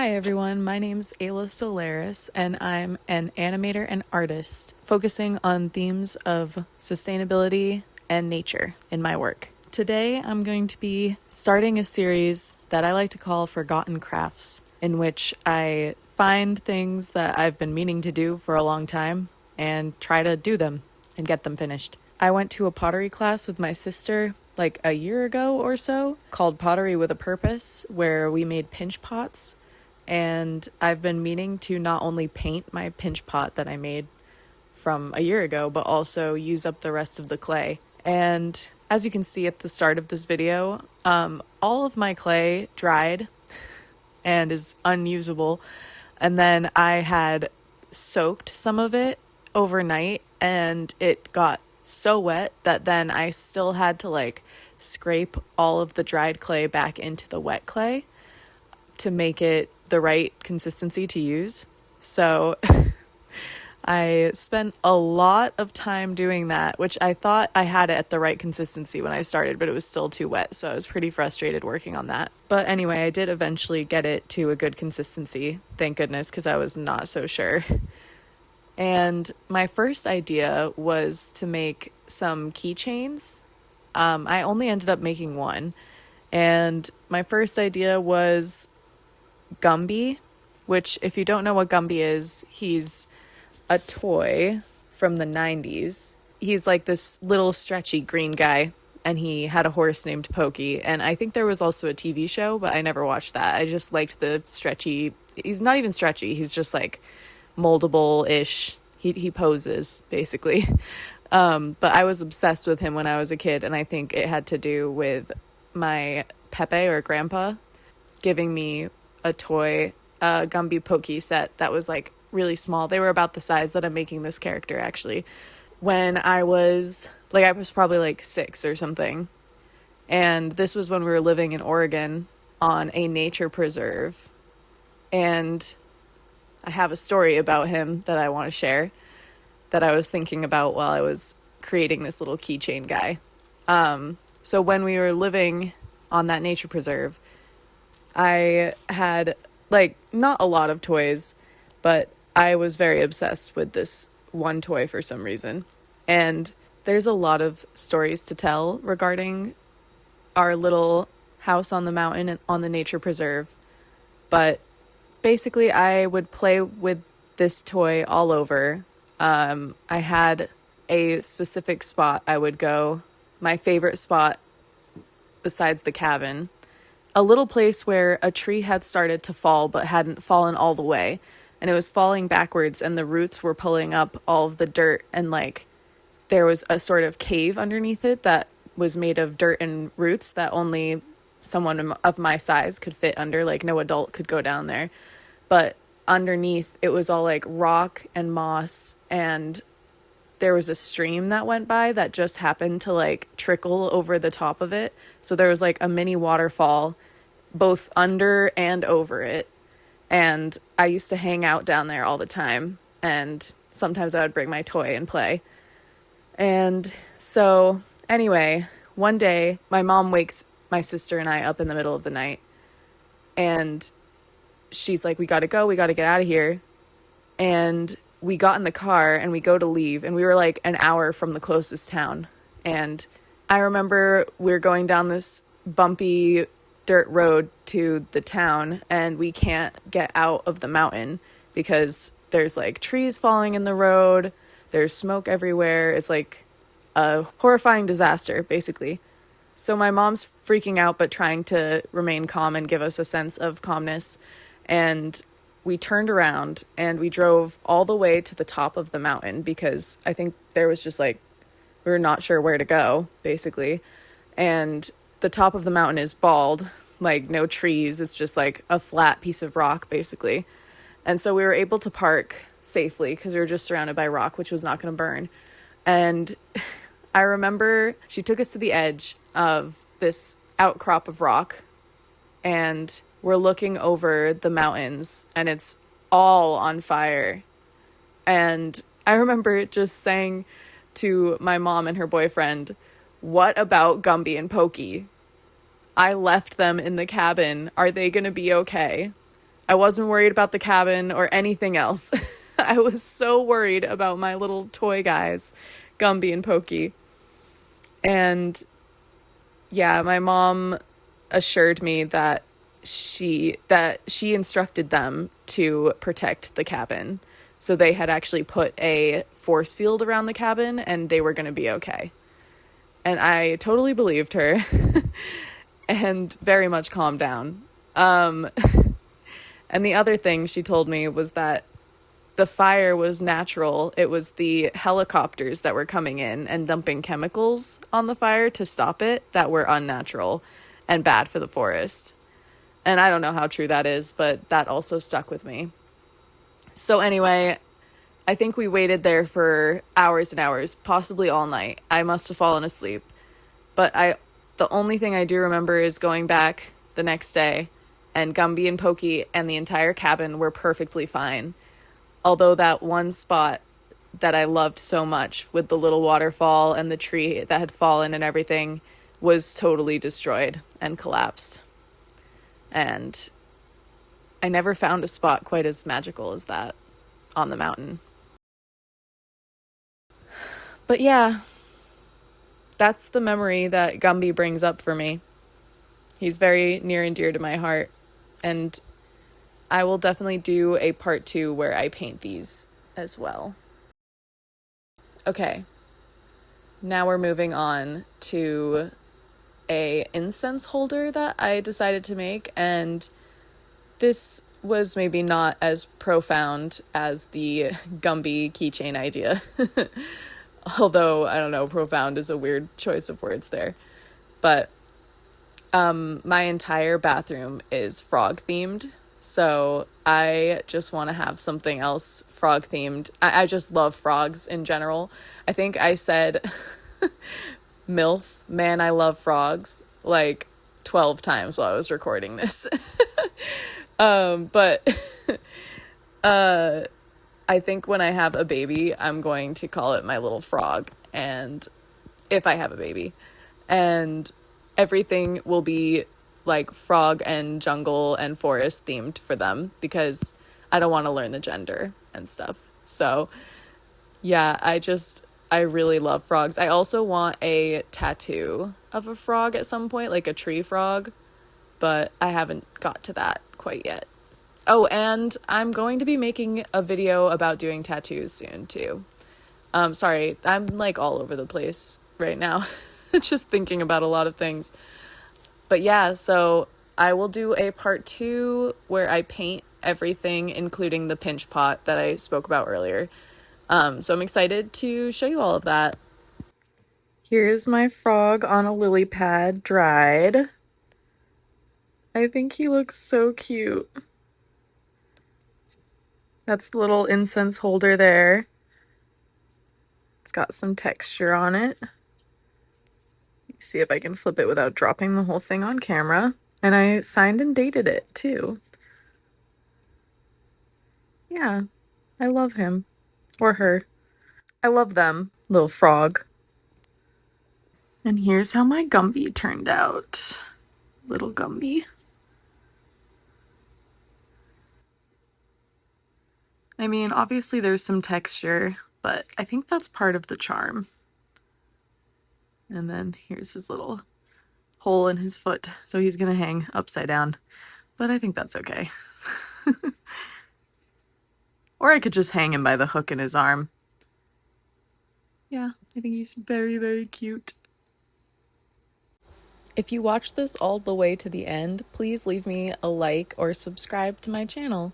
Hi everyone, my name's Ayla Solaris and I'm an animator and artist focusing on themes of sustainability and nature in my work. Today I'm going to be starting a series that I like to call Forgotten Crafts, in which I find things that I've been meaning to do for a long time and try to do them and get them finished. I went to a pottery class with my sister like a year ago or so called Pottery with a Purpose, where we made pinch pots. And I've been meaning to not only paint my pinch pot that I made from a year ago, but also use up the rest of the clay. And as you can see at the start of this video, all of my clay dried and is unusable. And then I had soaked some of it overnight and it got so wet that then I still had to scrape all of the dried clay back into the wet clay to make it the right consistency to use. So I spent a lot of time doing that, which I thought I had it at the right consistency when I started, but it was still too wet. So I was pretty frustrated working on that. But anyway, I did eventually get it to a good consistency. Thank goodness, because I was not so sure. And my first idea was to make some keychains. I only ended up making one. And my first idea was Gumby, which, if you don't know what Gumby is, he's a toy from the 90s. He's like this little stretchy green guy, and he had a horse named Pokey. And I think there was also a TV show, but I never watched that. I just liked the stretchy. He's not even stretchy. He's just like moldable-ish. He poses, basically. But I was obsessed with him when I was a kid, and I think it had to do with my Pepe or grandpa giving me a toy Gumby Pokey set that was like really small. They were about the size that I'm making this character, actually. When I was probably like 6 or something. And this was when we were living in Oregon on a nature preserve. And I have a story about him that I want to share that I was thinking about while I was creating this little keychain guy. So when we were living on that nature preserve, I had not a lot of toys, but I was very obsessed with this one toy for some reason. And there's a lot of stories to tell regarding our little house on the mountain and on the nature preserve. But basically, I would play with this toy all over. I had a specific spot I would go, my favorite spot besides the cabin, a little place where a tree had started to fall but hadn't fallen all the way, and it was falling backwards, and the roots were pulling up all of the dirt, and there was a sort of cave underneath it that was made of dirt and roots that only someone of my size could fit under. No adult could go down there, but underneath it was all rock and moss, and there was a stream that went by that just happened to trickle over the top of it. So there was a mini waterfall both under and over it. And I used to hang out down there all the time. And sometimes I would bring my toy and play. And so anyway, one day my mom wakes my sister and I up in the middle of the night. And she's like, we got to go. We got to get out of here. And we got in the car and we go to leave, and we were an hour from the closest town. And I remember we were going down this bumpy dirt road to the town, and we can't get out of the mountain because there's trees falling in the road. There's smoke everywhere. It's a horrifying disaster, basically. So my mom's freaking out, but trying to remain calm and give us a sense of calmness. And we turned around and we drove all the way to the top of the mountain because I think there was just we were not sure where to go, basically. And the top of the mountain is bald, no trees. It's just a flat piece of rock, basically. And so we were able to park safely because we were just surrounded by rock, which was not going to burn. And I remember she took us to the edge of this outcrop of rock, and we're looking over the mountains and it's all on fire. And I remember just saying to my mom and her boyfriend, what about Gumby and Pokey? I left them in the cabin. Are they going to be okay? I wasn't worried about the cabin or anything else. I was so worried about my little toy guys, Gumby and Pokey. And yeah, my mom assured me that she instructed them to protect the cabin. So they had actually put a force field around the cabin and they were going to be okay. And I totally believed her and very much calmed down. And the other thing she told me was that the fire was natural. It was the helicopters that were coming in and dumping chemicals on the fire to stop it that were unnatural and bad for the forest. And I don't know how true that is, but that also stuck with me. So anyway, I think we waited there for hours and hours, possibly all night. I must have fallen asleep. But the only thing I do remember is going back the next day, and Gumby and Pokey and the entire cabin were perfectly fine. Although that one spot that I loved so much with the little waterfall and the tree that had fallen and everything was totally destroyed and collapsed. And I never found a spot quite as magical as that on the mountain. But yeah, that's the memory that Gumby brings up for me. He's very near and dear to my heart. And I will definitely do a part 2 where I paint these as well. Okay, now we're moving on to a incense holder that I decided to make, and this was maybe not as profound as the Gumby keychain idea. Although, I don't know, profound is a weird choice of words there. But my entire bathroom is frog themed. So I just want to have something else frog themed. I just love frogs in general. I think I said MILF, man, I love frogs, like 12 times while I was recording this. But I think when I have a baby, I'm going to call it my little frog. And if I have a baby, and everything will be like frog and jungle and forest themed for them, because I don't want to learn the gender and stuff. So yeah, I really love frogs. I also want a tattoo of a frog at some point, like a tree frog, but I haven't got to that quite yet. Oh, and I'm going to be making a video about doing tattoos soon too. Sorry, I'm like all over the place right now. Just thinking about a lot of things. But yeah, so I will do a part 2 where I paint everything, including the pinch pot that I spoke about earlier. So I'm excited to show you all of that. Here's my frog on a lily pad, dried. I think he looks so cute. That's the little incense holder there. It's got some texture on it. See if I can flip it without dropping the whole thing on camera. And I signed and dated it too. Yeah, I love him. Or her. I love them, little frog. And here's how my Gumby turned out. Little Gumby. I mean, obviously there's some texture, but I think that's part of the charm. And then here's his little hole in his foot, so he's gonna hang upside down. But I think that's okay. Or I could just hang him by the hook in his arm. Yeah, I think he's very, very cute. If you watched this all the way to the end, please leave me a like or subscribe to my channel.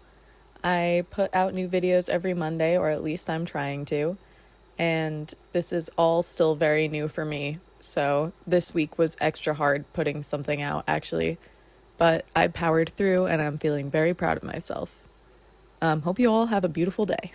I put out new videos every Monday, or at least I'm trying to. And this is all still very new for me. So this week was extra hard putting something out, actually. But I powered through and I'm feeling very proud of myself. Hope you all have a beautiful day.